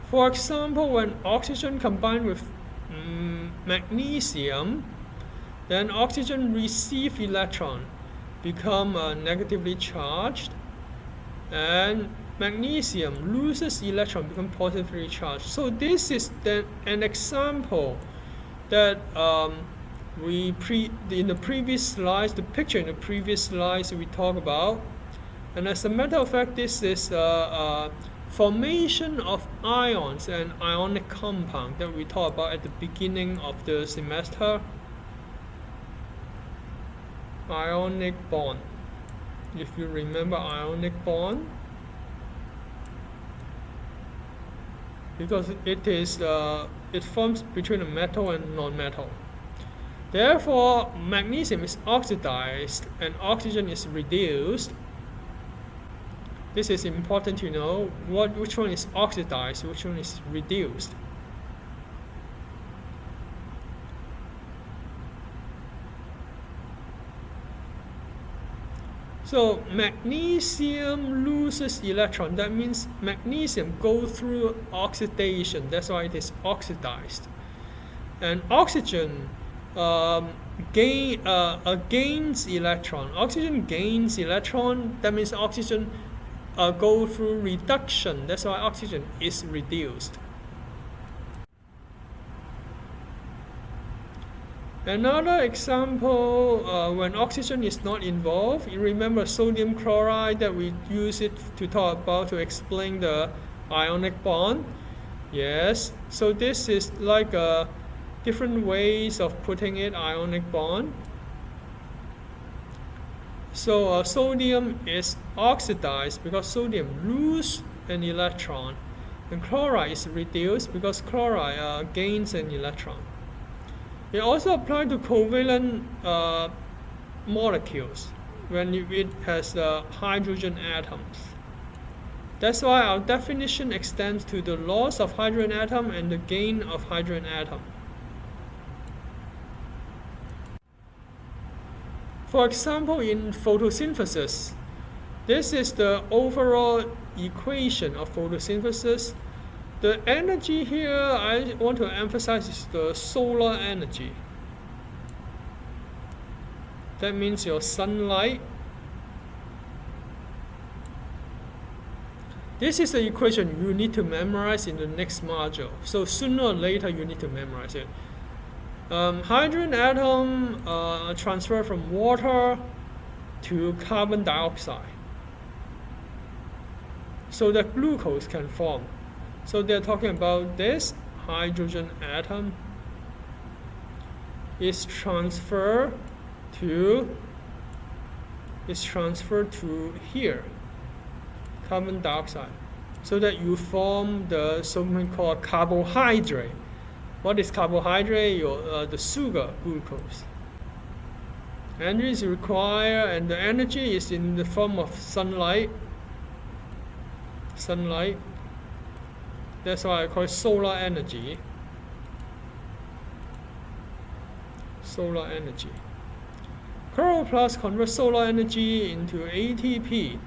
For example, when oxygen combined with magnesium, then oxygen receive electron become negatively charged, and magnesium loses electron become positively charged. So this is then an example that in the previous slides, the picture in the previous slides we talked about. And as a matter of fact, this is formation of ions and ionic compound that we talked about at the beginning of the semester. Ionic bond. If you remember ionic bond, because it forms between a metal and non-metal. Therefore, magnesium is oxidized and oxygen is reduced. This is important to know which one is oxidized, which one is reduced. So magnesium loses electron. That means magnesium goes through oxidation. That's why it is oxidized. And oxygen gains electron. Oxygen gains electron. That means oxygen go through reduction. That's why oxygen is reduced. Another example, when oxygen is not involved, you remember sodium chloride that we use it to talk about to explain the ionic bond? Yes, so this is like different ways of putting it, ionic bond. So sodium is oxidized because sodium loses an electron, and chloride is reduced because chloride gains an electron. It also applies to covalent molecules when it has hydrogen atoms. That's why our definition extends to the loss of hydrogen atom and the gain of hydrogen atom. For example, in photosynthesis, this is the overall equation of photosynthesis. The energy here I want to emphasize is the solar energy. That means your sunlight. This is the equation you need to memorize in the next module. So sooner or later you need to memorize it. Hydrogen atom transfer from water to carbon dioxide so that glucose can form. So they're talking about this hydrogen atom is transferred to here, carbon dioxide, so that you form the something called carbohydrate. What is carbohydrate? The sugar, glucose. Energy is required, and the energy is in the form of sunlight. That's why I call it solar energy. Solar energy. Chloroplast converts solar energy into ATP.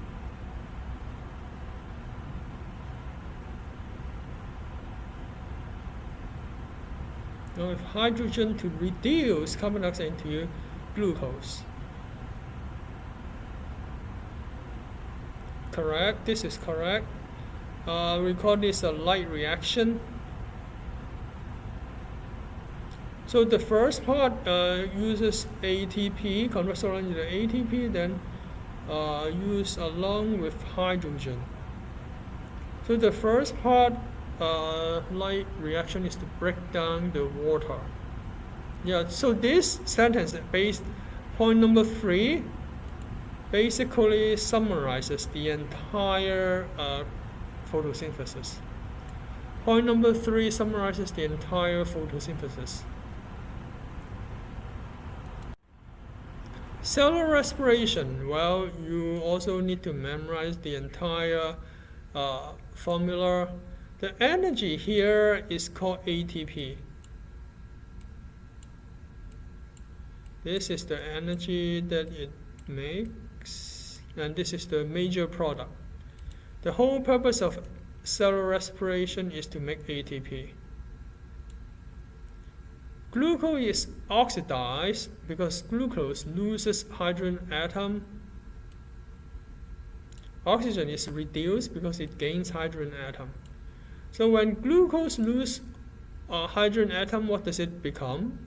Now with hydrogen to reduce carbon dioxide into glucose. Correct, this is correct. We call this a light reaction. So the first part uses ATP, converts solar into ATP, then use along with hydrogen. So the first part, light reaction, is to break down the water. Yeah, so this sentence, based point number 3, basically summarizes the entire photosynthesis. Point number 3 summarizes the entire photosynthesis. Cellular respiration. Well, you also need to memorize the entire formula. The energy here is called ATP. This is the energy that it makes, and this is the major product. The whole purpose of cellular respiration is to make ATP. Glucose is oxidized because glucose loses hydrogen atom. Oxygen is reduced because it gains hydrogen atom. So when glucose loses a hydrogen atom, what does it become?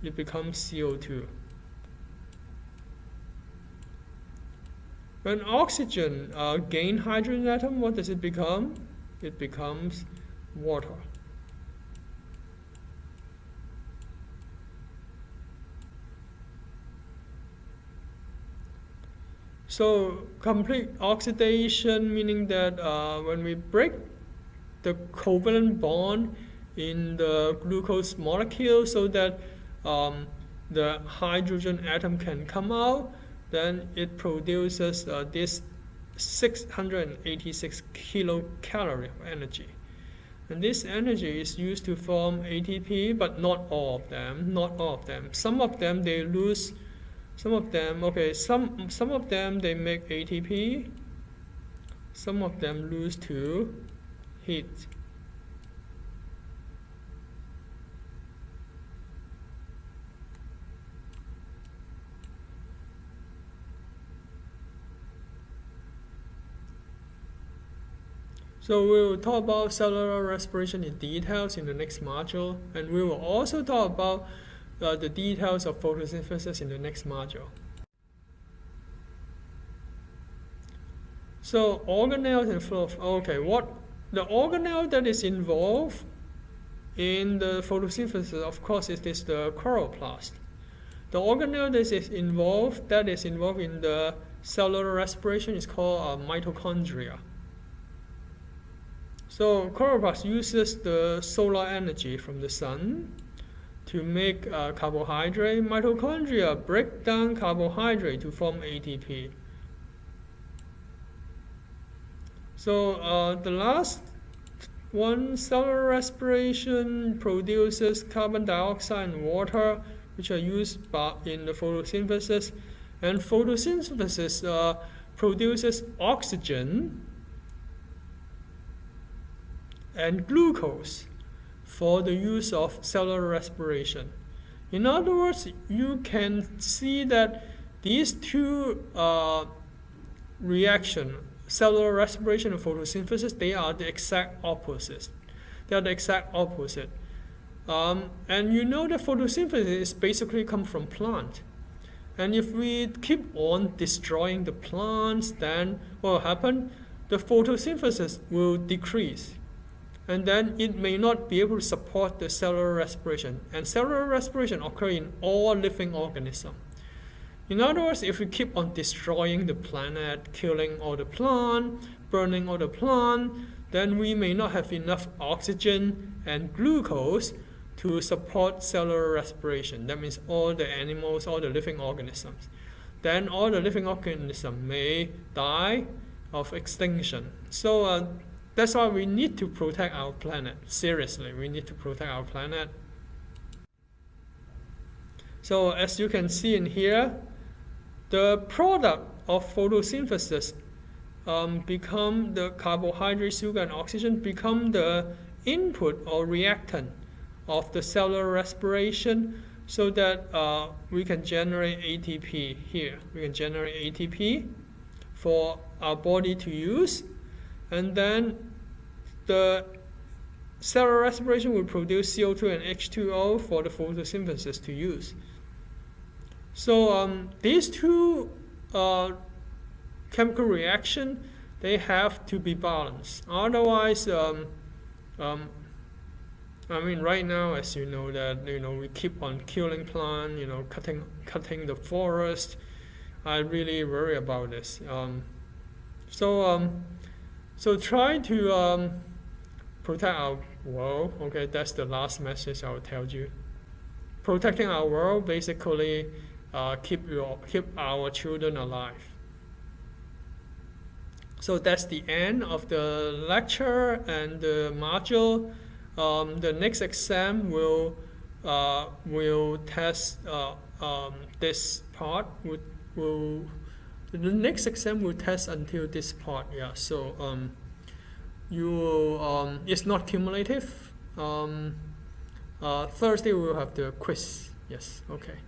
It becomes CO2. When oxygen gains hydrogen atom, what does it become? It becomes water. So complete oxidation, meaning that when we break the covalent bond in the glucose molecule so that the hydrogen atom can come out, then it produces this 686 kilocalorie of energy. And this energy is used to form ATP, but not all of them. Not all of them. Some of them they lose. Some of them, okay, some of them they make ATP. Some of them lose to heat. So we will talk about cellular respiration in details in the next module, and we will also talk about the details of photosynthesis in the next module. So organelles and flow of, okay, what the organelle that is involved in the photosynthesis, of course, it is the chloroplast. The organelle that is involved in the cellular respiration is called mitochondria. So chloroplast uses the solar energy from the sun to make carbohydrate. Mitochondria break down carbohydrate to form ATP. So the last one, cellular respiration produces carbon dioxide and water, which are used in the photosynthesis. And photosynthesis produces oxygen and glucose for the use of cellular respiration. In other words, you can see that these two reactions, cellular respiration and photosynthesis, they are the exact opposite. They are the exact opposite. And you know that photosynthesis basically comes from plant. And if we keep on destroying the plants, then what will happen? The photosynthesis will decrease. And then it may not be able to support the cellular respiration. And cellular respiration occurs in all living organisms. In other words, if we keep on destroying the planet, killing all the plant, burning all the plant, then we may not have enough oxygen and glucose to support cellular respiration. That means all the animals, all the living organisms. Then all the living organisms may die of extinction. So that's why we need to protect our planet. Seriously, we need to protect our planet. So as you can see in here, the product of photosynthesis become the carbohydrate, sugar, and oxygen become the input or reactant of the cellular respiration, so that we can generate ATP here. We can generate ATP for our body to use, and then the cellular respiration will produce CO2 and H2O for the photosynthesis to use. So these two chemical reactions, they have to be balanced. Otherwise, I mean, right now, as you know, that we keep on killing plants, cutting the forest. I really worry about this. So try to protect our world. Okay, that's the last message I will tell you. Protecting our world basically keep our children alive. So that's the end of the lecture and the module. The next exam will test this part. The next exam will test until this part. Yeah. So it's not cumulative. Thursday we will have the quiz. Yes. Okay.